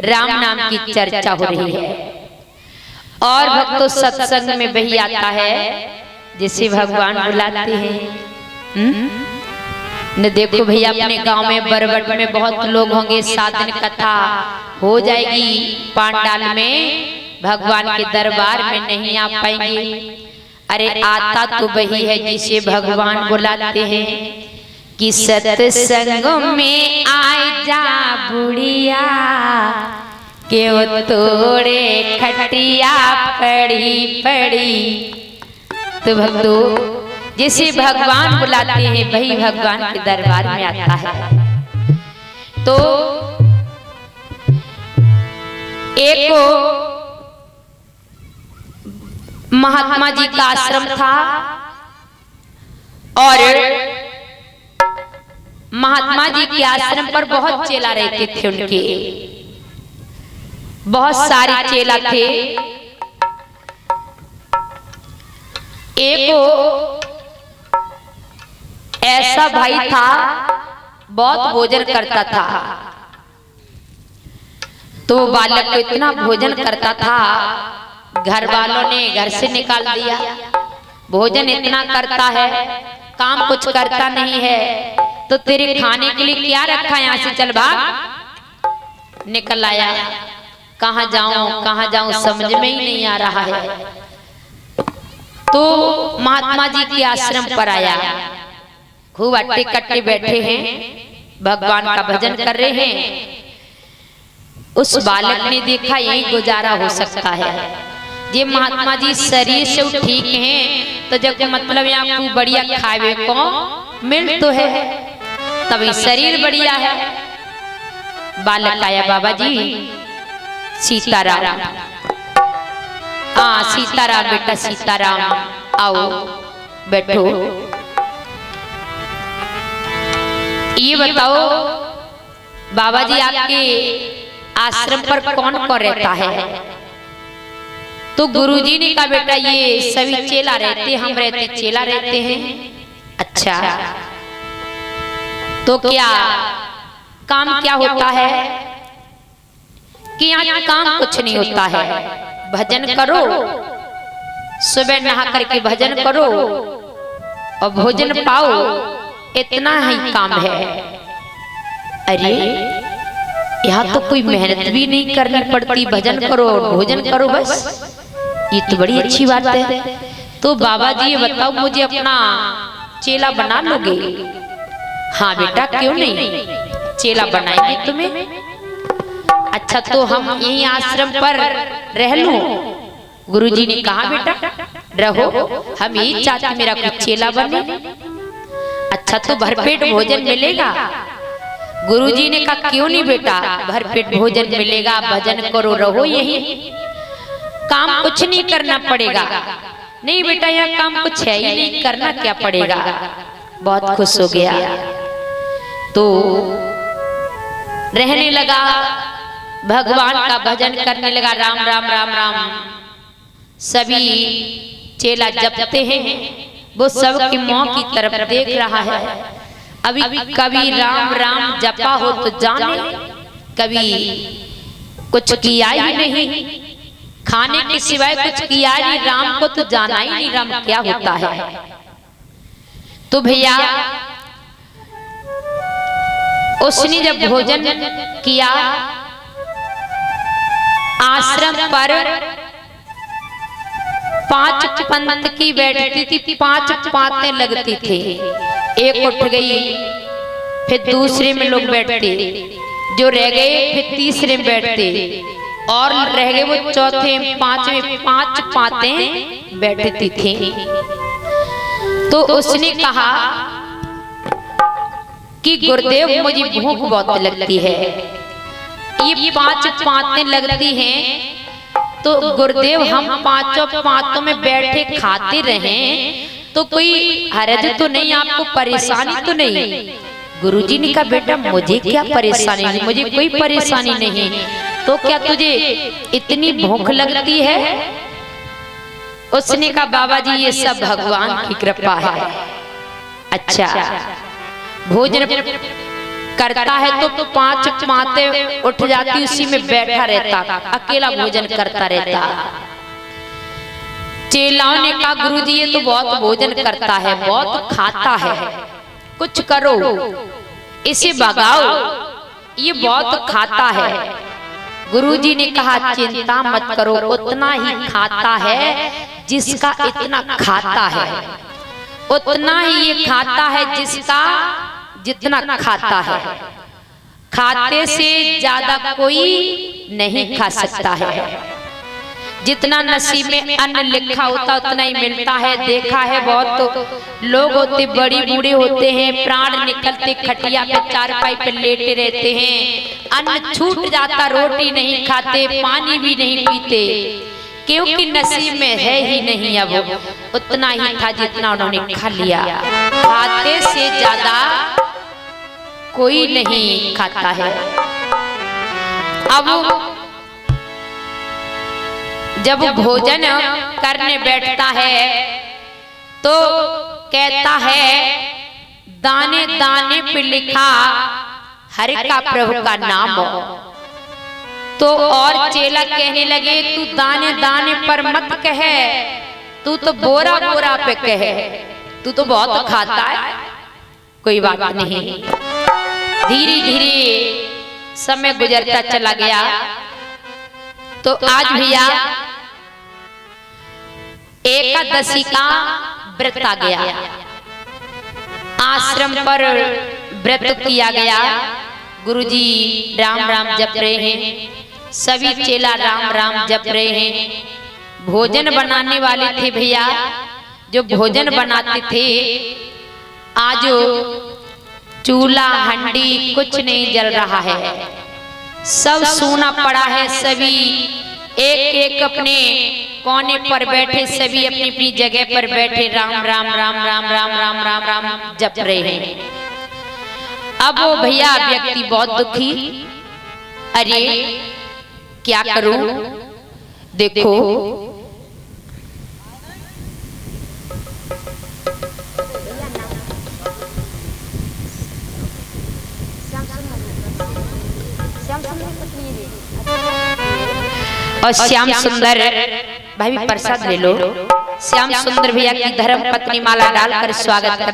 राम नाम की चर्चा हो रही है और भक्तों सत्संग में वही आता है जिसे भगवान बुलाते हैं। न देखो भैया अपने गांव में बरबट में बहुत लोग होंगे, 7 दिन कथा हो जाएगी पांडाल में, भगवान के दरबार में नहीं आ पाएंगे। अरे आता तो वही है जिसे भगवान बुलाते हैं कि सत्संग में आए जा बुढ़िया के वो तोड़े खटिया पड़ी पड़ी। तो भक्तों जिसे भगवान बुलाते हैं वही भगवान के दरबार में आता है। तो एक महात्मा जी का आश्रम था और महात्मा जी के आश्रम पर बहुत चेला रहते थे, उनके बहुत सारे चेला थे। एक ऐसा भाई था बहुत भोजन करता था, तो बालक को इतना भोजन करता था घर वालों ने घर से निकाल दिया। भोजन इतना करता है, काम कुछ करता नहीं है, तो तेरे खाने के लिए क्या रखा, यहाँ से चल भाग। निकल आया, कहाँ जाऊं समझ में ही नहीं आ रहा है। तो महात्मा जी के आश्रम पर आया, खूब अट्टे कट्टे बैठे हैं, भगवान का भजन कर रहे हैं। उस बालक ने देखा यही गुजारा हो सकता है, ये महात्मा जी शरीर से ठीक हैं तो जब मतलब यहाँ खूब बढ़िया खावे को मिल तो है, तभी शरीर बढ़िया है। बालक आया, बाबा जी सीताराम। हाँ सीताराम बेटा सीताराम, आओ बैठो। ये बताओ बाबा जी आपके आश्रम पर कौन कौन रहता है? तो गुरुजी ने कहा बेटा ये सभी चेला रहते, हम रहते, चेला रहते हैं। अच्छा तो क्या काम क्या होता है? कि यहाँ काम कुछ नहीं होता है, भजन करो, सुबह नहा करके भजन करो और भोजन पाओ, इतना ही काम है। अरे यहाँ तो कोई मेहनत भी नहीं करनी पड़ती, भजन करो और भोजन करो बस, ये तो बड़ी अच्छी बात है। तो बाबा जी ये बताओ मुझे अपना चेला बना लोगे? हाँ बेटा क्यों नहीं, चेला बनाएंगे तुम्हें। अच्छा तो हम यही आश्रम पर रह लूं? गुरुजी ने कहा बेटा रहो, हम यही चाहते मेरा कोई चेला बने। अच्छा तो भरपेट भोजन मिलेगा? गुरुजी ने कहा क्यों नहीं बेटा, भरपेट भोजन मिलेगा, भजन करो, रहो यही, काम कुछ नहीं करना पड़ेगा। नहीं बेटा यहाँ काम कुछ है ही नहीं, करना क्या पड़ेगा। बहुत खुश हो गया, तो रहने लगा, भगवान का भजन करने लगा, राम राम राम राम। सभी चेला जपते हैं, वो सबके मुंह की तरफ देख रहा है। अभी कभी राम राम जपा हो तो जाने, कभी कुछ किया ही नहीं, खाने के सिवाय कुछ किया नहीं, राम को तो जाना ही नहीं राम क्या होता है। तो भैया उसने जब भोजन किया, आश्रम पर 5 पंथ की बैठती थी, 5 पातें लगती थी। एक उठ गई, फिर दूसरे में लोग बैठते, जो रह गए फिर तीसरे में बैठते, और रह गए वो चौथे पांचवें, 5 पातें बैठती थी। तो उसने कहा कि गुरुदेव मुझे भूख बहुत लगती है, ये 5 पातें लगती हैं, तो गुरुदेव हम 5 पातों में बैठे खाते रहें तो कोई हरज तो नहीं, आपको परेशानी तो नहीं? गुरुजी ने कहा बेटा मुझे क्या परेशानी नहीं, मुझे कोई परेशानी नहीं, तो क्या तुझे इतनी भूख लगती है? उसने कहा बाबा जी ये सब भगवान की कृपा है। अच्छा भोजन करता है तो 5 माते उठ जाती, उसी में बैठा रहता, अकेला भोजन करता रहता। चेलाओं ने कहा गुरुजी ये तो बहुत भोजन करता है, बहुत खाता है, कुछ करो, इसे भगाओ, ये बहुत खाता है। गुरुजी ने कहा चिंता मत करो, उतना ही खाता है जिसका इतना खाता है, उतना ही ये खाता है जिसका जितना खाता है। खाते से ज्यादा कोई नहीं खा सकता है। जितना नसीब में अन्न लिखा होता उतना ही मिलता है। देखा है बहुत लोग होते बड़ी बूढ़े होते हैं, प्राण निकलते खटिया पे चारपाई पे लेटे रहते हैं, अन्न छूट जाता, रोटी नहीं खाते, पानी भी नहीं पीते, क्योंकि नसीब में है ही नहीं। अब उतना ही था जितना उन्होंने खा लिया। खाते से ज्यादा कोई नहीं खाता है। अब जब भोजन करने बैठता है तो कहता है दाने दाने पे लिखा हरि का प्रभु का नाम। तो और चेला कहने लगे तू दाने दाने पर मत कहे, तू तो बोरा बोरा पे कहे, तू तो बहुत खाता है। कोई बात नहीं। धीरे धीरे समय गुजरता चला गया। तो आज भैया एकादशी का व्रत आ गया, आश्रम पर व्रत किया गया। गुरुजी राम राम जप रहे हैं, सभी चेला राम राम जप रहे हैं। भोजन बनाने वाले थे भैया, जो भोजन बनाते थे, आज चूल्हा हंडी कुछ नहीं जल रहा है, सब सूना पड़ा है। सभी एक एक अपने कोने पर बैठे, सभी अपनी अपनी जगह पर बैठे राम राम राम राम राम राम राम राम जप रहे हैं। अब वो भैया व्यक्ति बहुत दुखी, अरे क्या करूं, देखो और श्याम सुंदर भाई भी प्रसाद ले लो। श्याम सुंदर भैया की धर्म पत्नी माला डालकर स्वागत कर